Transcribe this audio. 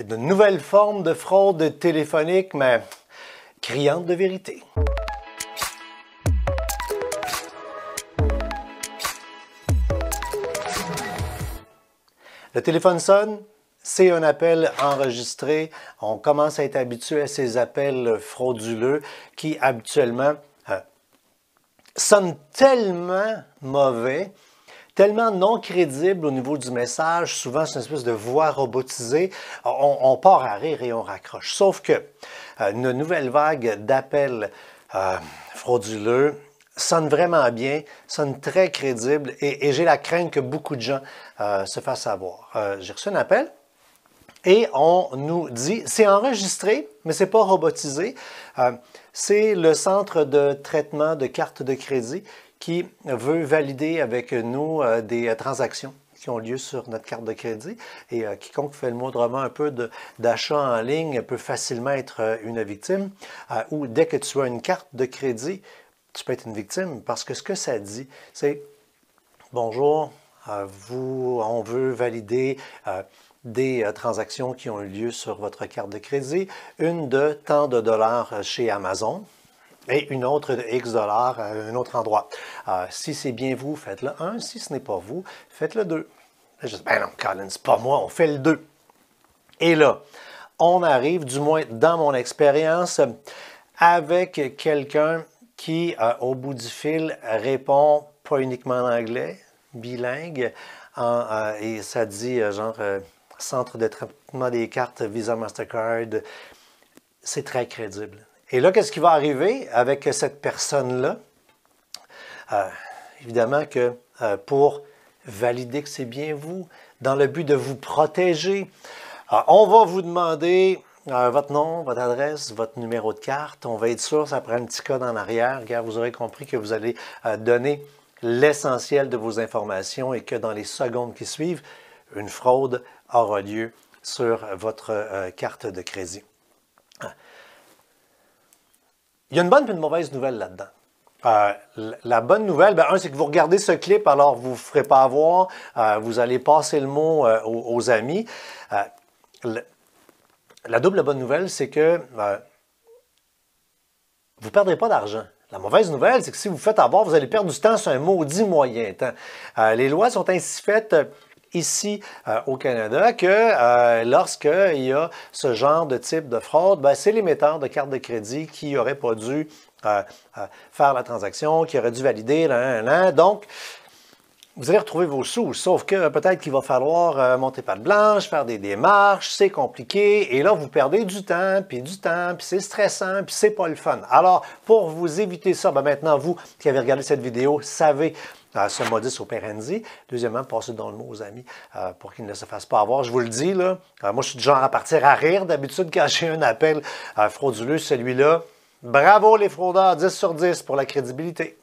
Une nouvelle forme de fraude téléphonique, mais criante de vérité. Le téléphone sonne, c'est un appel enregistré. On commence à être habitué à ces appels frauduleux qui, habituellement, sonnent tellement mauvais, tellement non crédibles au niveau du message. Souvent, c'est une espèce de voix robotisée. On part à rire et on raccroche. Sauf que une nouvelle vague d'appels frauduleux sonne vraiment bien, sonne très crédible et j'ai la crainte que beaucoup de gens se fassent avoir. J'ai reçu un appel et on nous dit, c'est enregistré, mais c'est pas robotisé. C'est le centre de traitement de cartes de crédit qui veut valider avec nous des transactions qui ont lieu sur notre carte de crédit. Et quiconque fait le moindrement un peu d'achat en ligne peut facilement être une victime. Ou dès que tu as une carte de crédit, tu peux être une victime parce que ce que ça dit, c'est « Bonjour, on veut valider des transactions qui ont eu lieu sur votre carte de crédit, une de tant de dollars chez Amazon et une autre de X dollars à un autre endroit. Si c'est bien vous, faites le 1. Si ce n'est pas vous, faites le 2. Je dis, ben non, Colin, c'est pas moi, on fait le 2. Et là, on arrive, du moins dans mon expérience, avec quelqu'un qui, au bout du fil, répond pas uniquement en anglais, bilingue, et ça dit genre centre de traitement des cartes Visa Mastercard. C'est très crédible. Et là, qu'est-ce qui va arriver avec cette personne-là? Évidemment que pour valider que c'est bien vous, dans le but de vous protéger, on va vous demander votre nom, votre adresse, votre numéro de carte. On va être sûr, ça prend un petit code en arrière, car vous aurez compris que vous allez donner l'essentiel de vos informations et que dans les secondes qui suivent, une fraude aura lieu sur votre carte de crédit. Il y a une bonne et une mauvaise nouvelle là-dedans. La bonne nouvelle, ben, c'est que vous regardez ce clip, alors vous ne vous ferez pas avoir, vous allez passer le mot aux amis. La double bonne nouvelle, c'est que vous ne perdrez pas d'argent. La mauvaise nouvelle, c'est que si vous faites avoir, vous allez perdre du temps sur un maudit moyen temps. Les lois sont ainsi faites ici au Canada que lorsqu'il y a ce genre de type de fraude, ben, c'est l'émetteur de carte de crédit qui n'aurait pas dû faire la transaction, qui aurait dû valider. Donc, vous allez retrouver vos sous, sauf que peut-être qu'il va falloir monter patte blanche, faire des démarches, c'est compliqué, et là, vous perdez du temps, puis c'est stressant, puis c'est pas le fun. Alors, pour vous éviter ça, ben maintenant, vous qui avez regardé cette vidéo, savez ce modus operandi. Deuxièmement, passez dans le mot aux amis pour qu'ils ne se fassent pas avoir. Je vous le dis, là, moi, je suis du genre à partir à rire d'habitude quand j'ai un appel frauduleux, celui-là. Bravo les fraudeurs, 10 sur 10 pour la crédibilité.